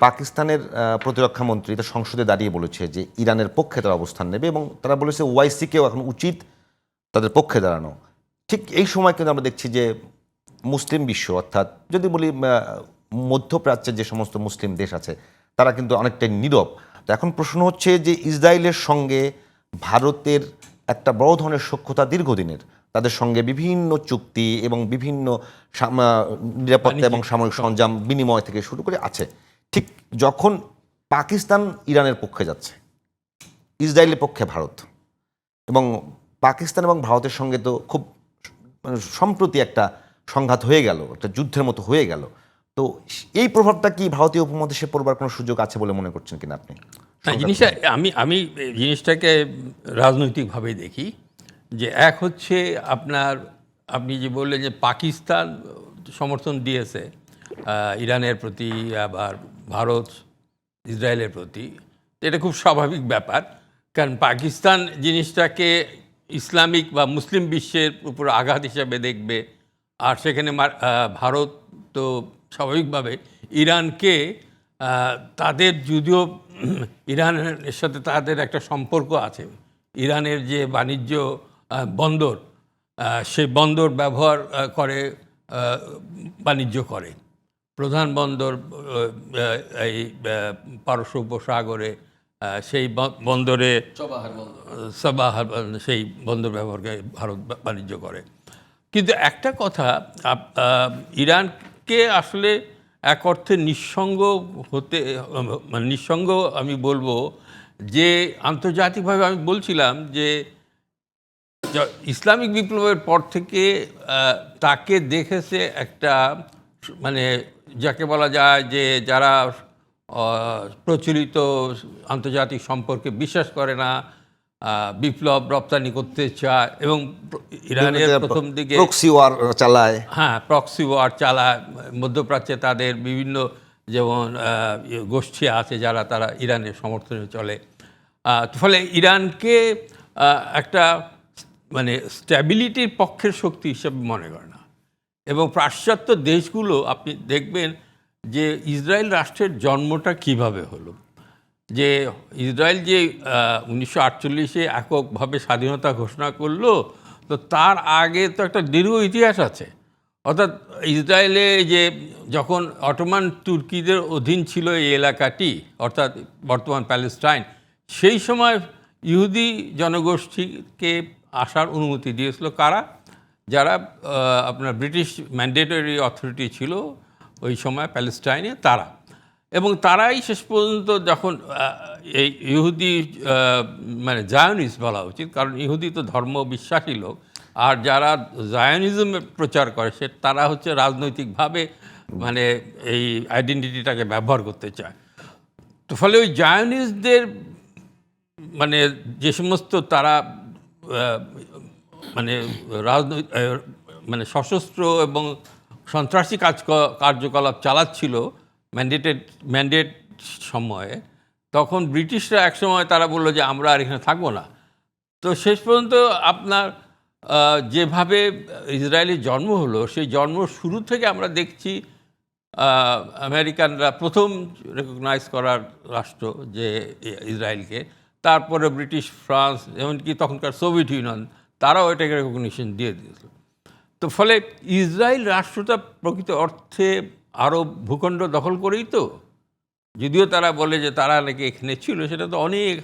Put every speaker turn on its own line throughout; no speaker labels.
পাকিস্তানের প্রতিরক্ষা মন্ত্রী তার সংসদে দাঁড়িয়ে বলেছে যে ইরানের পক্ষে তারা অবস্থান নেবে এবং তারা বলেছে ওআইসিকেও এখন উচিত তাদের পক্ষে দাঁড়ানো। ঠিক এই সময় কিন্তু আমরা দেখছি যে মুসলিম বিশ্ব, অর্থাৎ যদি বলি মধ্যপ্রাচ্যের যে সমস্ত মুসলিম দেশ আছে তারা কিন্তু অনেকটাই নীরব। তো এখন প্রশ্ন হচ্ছে যে ইসরায়েলের সঙ্গে ভারতের একটা বড় ধরনের সখ্যতা দীর্ঘদিনের, তাদের সঙ্গে বিভিন্ন চুক্তি এবং বিভিন্ন নিরাপত্তা এবং সামরিক সরঞ্জাম বিনিময় থেকে শুরু করে আছে। ঠিক যখন পাকিস্তান ইরানের পক্ষে যাচ্ছে, ইসরায়েলের পক্ষে ভারত, এবং পাকিস্তান এবং ভারতের সঙ্গে তো খুব সম্প্রতি একটা সংঘাত হয়ে গেল, একটা যুদ্ধের মতো হয়ে গেল। তো এই প্রভাবটা কি ভারতীয় উপমহাদেশে পড়বার কোনো সুযোগ আছে বলে মনে করছেন কিনা আপনি?
জিনিসটা আমি জিনিসটাকে রাজনৈতিকভাবে দেখি যে এক হচ্ছে আপনি যে বললেন যে পাকিস্তান সমর্থন দিয়েছে ইরানের প্রতি, আবার ভারত ইসরায়েলের প্রতি, এটা খুব স্বাভাবিক ব্যাপার। কারণ পাকিস্তান জিনিসটাকে ইসলামিক বা মুসলিম বিশ্বের উপর আঘাত হিসাবে দেখবে, আর সেখানে ভারত তো স্বাভাবিকভাবে ইরানকে তাদের যদিও ইরানের সাথে তাদের একটা সম্পর্ক আছে, ইরানের যে বাণিজ্য বন্দর, সেই বন্দর ব্যবহার করে বাণিজ্য করে, প্রধান বন্দর এই পারস্য উপসাগরে, সেই বন্দরে সাবাহার সেই বন্দর ব্যবহার করে ভারত বাণিজ্য করে। কিন্তু একটা কথা, ইরানকে আসলে এক অর্থে নিঃসঙ্গ হতে, মানে নিঃসঙ্গ আমি বলবো যে আন্তর্জাতিকভাবে আমি বলছিলাম যে ইসলামিক বিপ্লবের পর থেকে তাকে দেখেছে একটা, মানে যাকে বলা যায় যে যারা প্রচলিত আন্তর্জাতিক সম্পর্কে বিশ্বাস করে না, বিপ্লব রপ্তানি করতে চায় এবং ইরানের প্রথম দিকে
প্রক্সি ওয়ার চালায়,
প্রক্সি ওয়ার চালায় মধ্যপ্রাচ্যে, তাদের বিভিন্ন যেমন গোষ্ঠী আছে যারা তারা ইরানের সমর্থনে চলে। ফলে ইরানকে একটা মানে স্ট্যাবিলিটির পক্ষের শক্তি হিসেবে মনে করে না। এবং পাশ্চাত্য দেশগুলো আপনি দেখবেন যে ইসরায়েল রাষ্ট্রের জন্মটা কিভাবে হলো, যে ইসরায়েল যে 1948-এ এককভাবে স্বাধীনতা ঘোষণা করলো, তো তার আগে তো একটা দীর্ঘ ইতিহাস আছে। অর্থাৎ ইসরায়েলে যে যখন অটোমান তুর্কিদের অধীন ছিল এই এলাকাটি, অর্থাৎ বর্তমান প্যালেস্টাইন, সেই সময় ইহুদি জনগোষ্ঠীকে আসার অনুমতি দিয়েছিল কারা? যারা আপনার ব্রিটিশ ম্যান্ডেটরি অথরিটি ছিল ওই সময় প্যালেস্টাইনে, তারা। এবং তারাই শেষ পর্যন্ত যখন এই ইহুদি, মানে জায়নিস্ট বলা উচিত, কারণ ইহুদি তো ধর্ম বিশ্বাসী লোক, আর যারা জায়নিজমের প্রচার করে তারা হচ্ছে রাজনৈতিকভাবে মানে এই আইডেন্টিটিটাকে ব্যবহার করতে চায়। তো ফলে ওই জায়নিস্টদের মানে যে সমস্ত তারা মানে মানে সশস্ত্র এবং সন্ত্রাসী কার্যকলাপ চালাচ্ছিল ম্যান্ডেট সময়ে, তখন ব্রিটিশরা একসময় তারা বললো যে আমরা আর এখানে থাকবো না। তো শেষ পর্যন্ত আপনার যেভাবে ইসরায়েলের জন্ম হলো, সেই জন্ম শুরু থেকে আমরা দেখছি আমেরিকানরা প্রথম রেকগনাইজ করার রাষ্ট্র যে ইসরায়েলকে, তারপরে ব্রিটিশ, ফ্রান্স, এমনকি তখনকার সোভিয়েত ইউনিয়ন, তারাও এটাকে রেকগনিশন দিয়ে দিয়েছিল। তো ফলে ইসরায়েল রাষ্ট্রটা প্রকৃত অর্থে আরব ভূখণ্ড দখল করেই তো, যদিও তারা বলে যে তারা নাকি এখানে ছিল, সেটা তো অনেক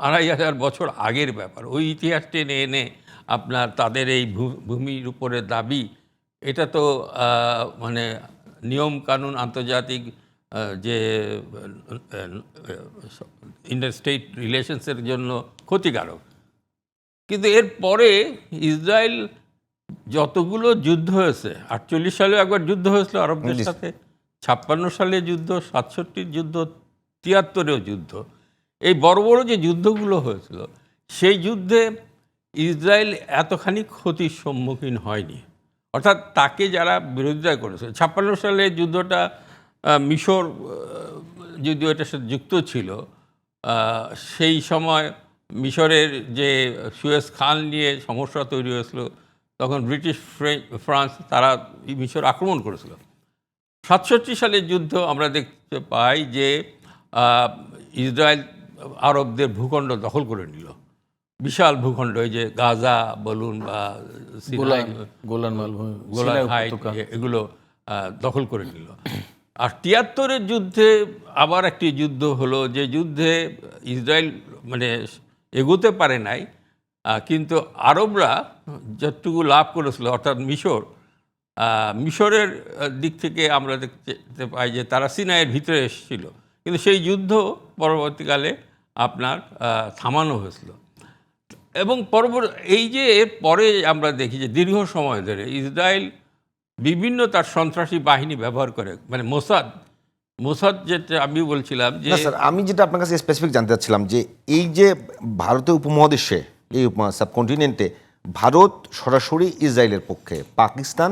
2500 বছর আগের ব্যাপার। ওই ইতিহাস টেনে এনে আপনার তাদের এই ভূমির উপরে দাবি, এটা তো মানে নিয়ম কানুন, আন্তর্জাতিক যে ইন্টারস্টেট রিলেশনসের জন্য ক্ষতিকারক। কিন্তু এর পরে ইসরায়েল যতগুলো যুদ্ধ হয়েছে, 48 সালেও একবার যুদ্ধ হয়েছিল আরবদের সাথে, 56 সালে যুদ্ধ, 67 যুদ্ধ, 73-এও যুদ্ধ, এই বড় বড় যে যুদ্ধগুলো হয়েছিল, সেই যুদ্ধে ইসরায়েল এতখানি ক্ষতির সম্মুখীন হয়নি। অর্থাৎ তাকে যারা বিরোধিতা করেছে, 56 সালে যুদ্ধটা মিশর যদিও এটার সাথে যুক্ত ছিল, সেই সময় মিশরের যে সুয়েজ খাল নিয়ে সমস্যা তৈরি হয়েছিল, তখন ব্রিটিশ, ফ্রান্স তারা মিশর আক্রমণ করেছিল। 67 সালের যুদ্ধ আমরা দেখতে পাই যে ইসরায়েল আরবদের ভূখণ্ড দখল করে নিল, বিশাল ভূখণ্ড, এই যে গাজা বলুন বা সিনাই,
গোলান মালভূমি,
গোলান
সিনাই
হাইট,
উপত্যকা।
এগুলো দখল করে নিল। আর 73-এর যুদ্ধে আবার একটি যুদ্ধ হলো, যে যুদ্ধে ইসরায়েল মানে এগোতে পারে নাই, কিন্তু আরবরা যতটুকু লাভ করেছিল, অর্থাৎ মিশরের দিক থেকে আমরা দেখতে পাই যে তারা সিনাইয়ের ভিতরে এসেছিল, কিন্তু সেই যুদ্ধ পরবর্তীকালে আপনার থামানো হয়েছিল। এবং এই যে এর পরে আমরা দেখি যে দীর্ঘ সময় ধরে ইসরায়েল বিভিন্ন তার সন্ত্রাসী বাহিনী ব্যবহার করে, মানে মোসাদ যেটা আমি বলছিলাম যে
না স্যার, আমি যেটা আপনার কাছে স্পেসিফিক জানতে চাচ্ছিলাম যে এই যে ভারতীয় উপমহাদেশে, এই সাবকন্টিনেন্টে ভারত সরাসরি ইসরায়েলের পক্ষে, পাকিস্তান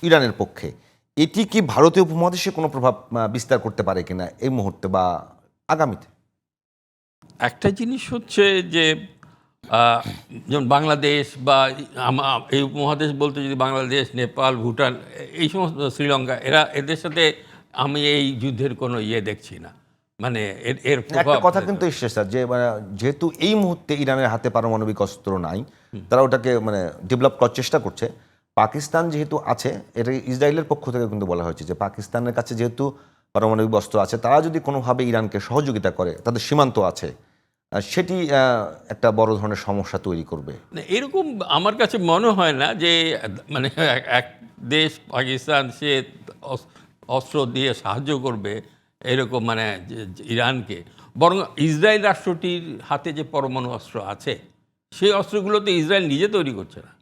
ইরানের পক্ষে, এটি কি ভারতীয় উপমহাদেশে কোনো প্রভাব বিস্তার করতে পারে কিনা এই মুহূর্তে বা আগামীতে?
একটা জিনিস হচ্ছে যে যেমন বাংলাদেশ বা এই উপমহাদেশ বলতে যদি বাংলাদেশ, নেপাল, ভুটান, এই সমস্ত, শ্রীলঙ্কা, এদের সাথে আমি এই যুদ্ধের কোনো দেখছি না, মানে এর
একটা
প্রভাব।
কথা কিন্তু এসছে স্যার, যে যেহেতু এই মুহূর্তে ইরানের হাতে পারমাণবিক অস্ত্র নাই, তারা ওটাকে ডেভেলপ করার চেষ্টা করছে। পাকিস্তান যেহেতু আছে, এটা ইসরায়েলের পক্ষ থেকে কিন্তু বলা হয়েছে যে পাকিস্তানের কাছে যেহেতু পারমাণবিক অস্ত্র আছে, তারা যদি কোনোভাবে ইরানকে সহযোগিতা করে, তাদের সীমান্ত আছে, সেটি একটা বড় ধরনের সমস্যা তৈরি করবে।
এরকম আমার কাছে মনে হয় না যে মানে এক দেশ পাকিস্তান সে অস্ত্র দিয়ে সাহায্য করবে এরকম, মানে ইরানকে। বরং ইসরায়েল রাষ্ট্রটির হাতে যে পরমাণু অস্ত্র আছে, সেই অস্ত্রগুলো তো ইসরায়েল নিজে তৈরি করছে না,